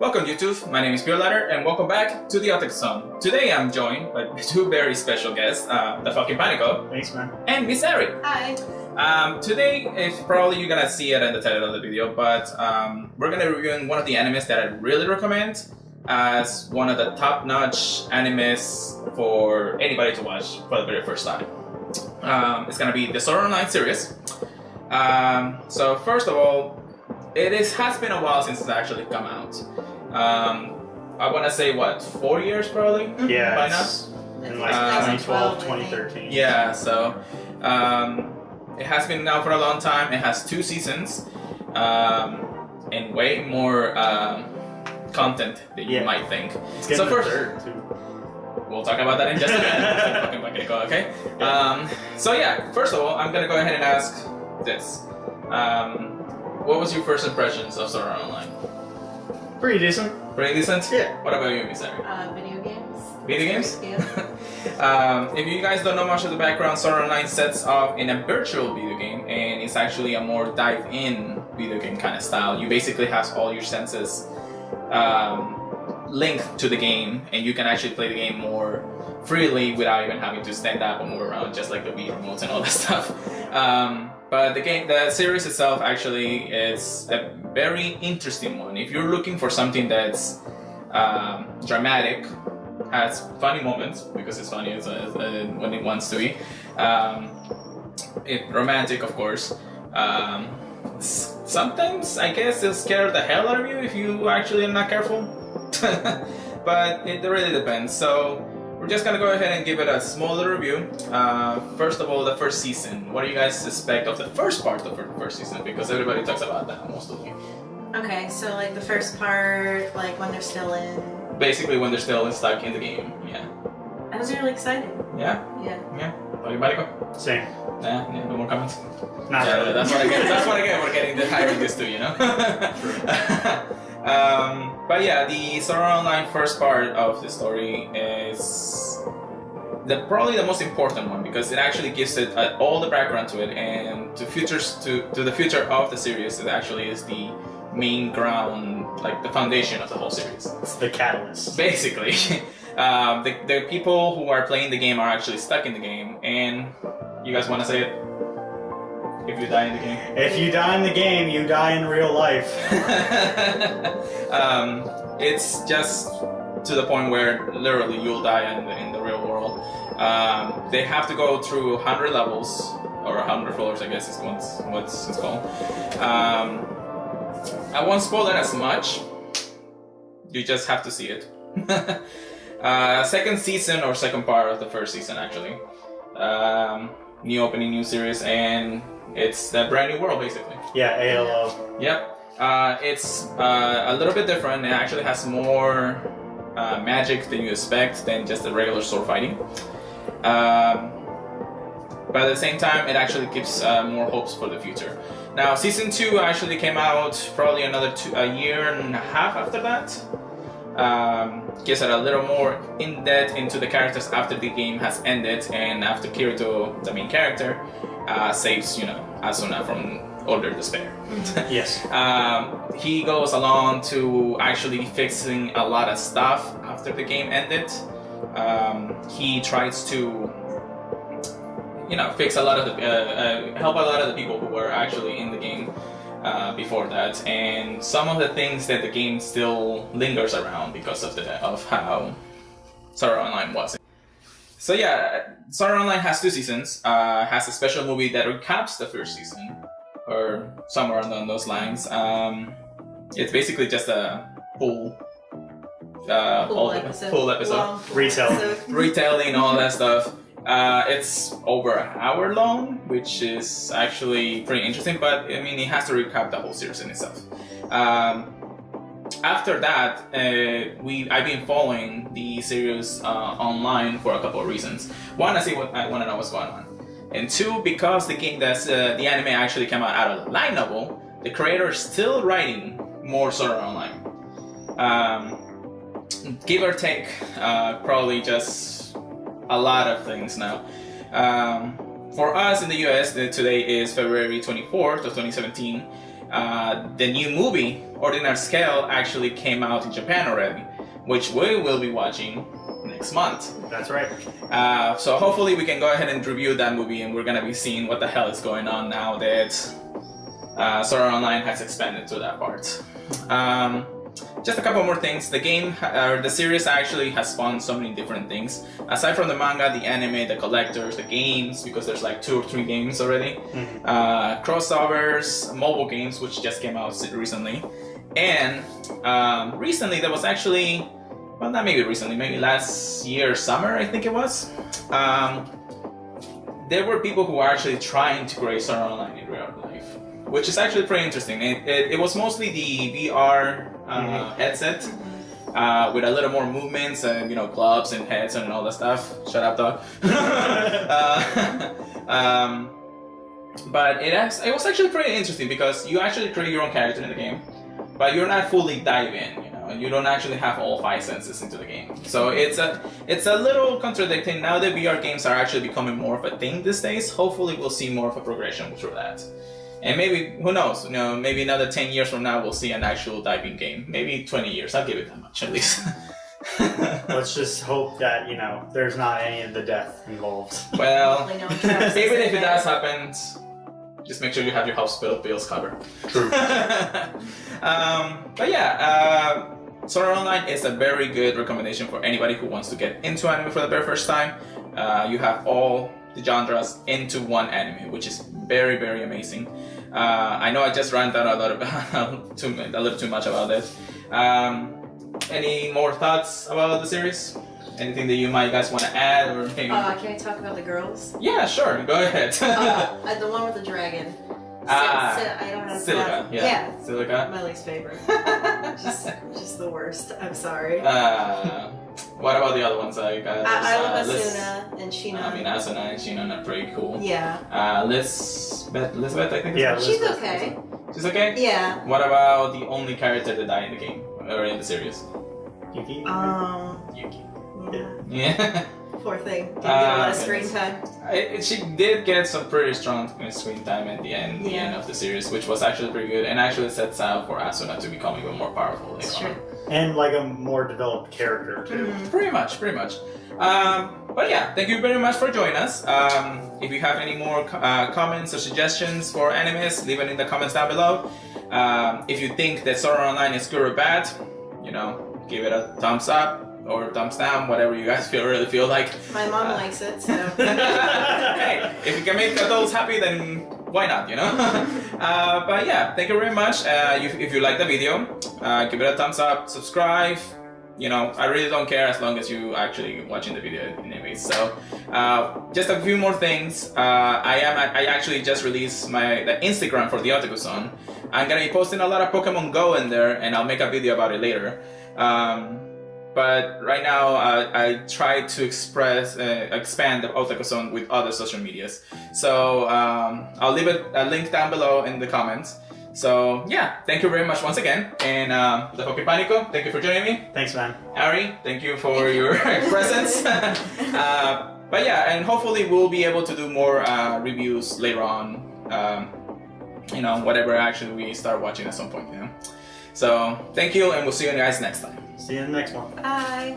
Welcome YouTube, my name is Ladder, and welcome back to the OtakuZone. Today I'm joined by two very special guests, the fucking Panico. Thanks, man. And Miss Ari. Hi. Today, if probably you're gonna see it in the title of the video, but we're gonna be reviewing one of the animes that I really recommend as one of the top-notch animes for anybody to watch for the very first time. It's gonna be the Sword Art Online series. So first of all, has been a while since it's actually come out. I want to say, what, 4 years probably? Yeah, by now? In like 2012, 2013. Yeah, so it has been out for a long time. It has 2 seasons and way more content than you might think. It's getting the third, too. We'll talk about that in just a minute. Okay? So yeah, first of all, I'm gonna go ahead and ask this. What was your first impressions of Sword Art Online? Pretty decent. Pretty decent? Yeah. What about you, Miss Ari? Video games. Video games? If you guys don't know much of the background, Sword Art Online sets off in a virtual video game, and it's actually a more dive-in video game kind of style. You basically have all your senses linked to the game, and you can actually play the game more freely without even having to stand up or move around, just like the Wii remotes and all that stuff. But the series itself actually is a very interesting one. If you're looking for something that's dramatic, has funny moments, because it's funny when it wants to be, romantic, of course. Sometimes, I guess, it'll scare the hell out of you if you actually are not careful. But it really depends. So we're just gonna go ahead and give it a small little review. First of all, the first season. What do you guys expect of the first part of the first season? Because everybody talks about that mostly. Okay, so like the first part, like when they're still in. Basically, when they're still stuck in the game. Yeah. I was really excited. Yeah. Yeah. Yeah. What about you? Same. Yeah. No more comments. Not really. That's what I get. That's what I get for getting the hiring this too. You know. But yeah, the Sword Art Online first part of the story is probably the most important one, because it actually gives it all the background to it, and to the future of the series. It actually is the main ground, like the foundation of the whole series. It's the catalyst. Basically, the people who are playing the game are actually stuck in the game, and you guys want to say it? If you die in the game. If you die in the game, you die in real life. It's just to the point where literally you'll die in the real world. They have to go through 100 levels, or 100 floors, I guess is what it's called. I won't spoil it as much. You just have to see it. Second season, or second part of the first season, actually. New opening, new series, and it's a brand new world, basically. Yeah, ALO. Yep. It's a little bit different. It actually has more magic than you expect than just the regular sword fighting. But at the same time, it actually gives more hopes for the future. Now, season 2 actually came out probably a year and a half after that. Gives it a little more in-depth into the characters after the game has ended, and after Kirito, the main character, saves, Asuna from utter despair. Yes. He goes along to actually fixing a lot of stuff after the game ended. He tries to, fix a lot of help a lot of the people who were actually in the game before that, and some of the things that the game still lingers around because of how Sword Art Online was. So yeah, Sword Art Online has 2 seasons. Has a special movie that recaps the first season, or somewhere along those lines. It's basically just a full episode. Retelling all that stuff. It's over an hour long, which is actually pretty interesting, but I mean, it has to recap the whole series in itself. After that, I've been following the series online for a couple of reasons. One, I want to know what's going on, and 2, because the the anime actually came out of the light novel, the creator is still writing more Sword Art Online. Give or take, probably just a lot of things now. For us in the US, today is February 24th of 2017. the new movie, Ordinal Scale, actually came out in Japan already, which we will be watching next month. That's right. So hopefully we can go ahead and review that movie, and we're gonna be seeing what the hell is going on now that Sword Art Online has expanded to that part. Just a couple more things. The game, the series actually has spawned so many different things. Aside from the manga, the anime, the collectors, the games, because there's like 2 or 3 games already. Crossovers, mobile games, which just came out recently. And recently there was actually, well, not maybe recently, maybe last year summer, I think it was. There were people who were actually trying to create Sword Art Online in real life, which is actually pretty interesting. It was mostly the VR headset with a little more movements and gloves and heads and all that stuff. Shut up, dog. But it was actually pretty interesting because you actually create your own character in the game, but you're not fully dive in. You don't actually have all 5 senses into the game. So it's a little contradicting. Now that VR games are actually becoming more of a thing these days, hopefully we'll see more of a progression through that. And maybe, who knows, maybe another 10 years from now we'll see an actual diving game. Maybe 20 years, I'll give it that much at least. Let's just hope that, there's not any of the death involved. Well, Hopefully no one tries to even say if it that. does happen, just make sure you have your hospital bills covered. True. But yeah, Sword Art Online is a very good recommendation for anybody who wants to get into anime for the very first time. You have all the genres into one anime, which is very, very amazing. I know I just ranted a little too much about it. Any more thoughts about the series? Anything that you guys want to add, or maybe? Can I talk about the girls? Yeah, sure. Go ahead. The one with the dragon. I don't know. Silica. Yeah. Silica. My least favorite. just the worst. I'm sorry. What about the other ones? I love Asuna and Shina. I mean, Asuna and Shina are pretty cool. Yeah. Elizabeth, I think. Yeah, She's Elizabeth. okay. She's okay? Yeah. What about the only character that died in the game, or in the series? Yuki? Yuki. Yeah. Yeah. Poor thing. Didn't get a lot of screen time. She did get some pretty strong screen time at the end of the series, which was actually pretty good, and actually sets out for Asuna to become even more powerful later on. And like a more developed character too. Pretty much. But yeah, thank you very much for joining us. If you have any more comments or suggestions for animes, leave it in the comments down below. If you think that Sword Art Online is good or bad, give it a thumbs up or thumbs down, whatever you guys really feel like. My mom likes it, so. Hey, if you can make adults happy, then why not, But yeah, thank you very much. If you like the video, give it a thumbs up, subscribe. I really don't care as long as you actually watching the video anyways. So, just a few more things. I actually just released the Instagram for the OtakuZone. I'm gonna be posting a lot of Pokemon Go in there, and I'll make a video about it later. But right now, I try to expand the OtakuZone with other social medias. So I'll leave a link down below in the comments. So yeah, thank you very much once again. And the Panico, thank you for joining me. Thanks, man. Ari, thank you for your presence. But yeah, and hopefully we'll be able to do more reviews later on. Whatever actually we start watching at some point. So thank you, and we'll see you guys next time. See you in the next one. Bye.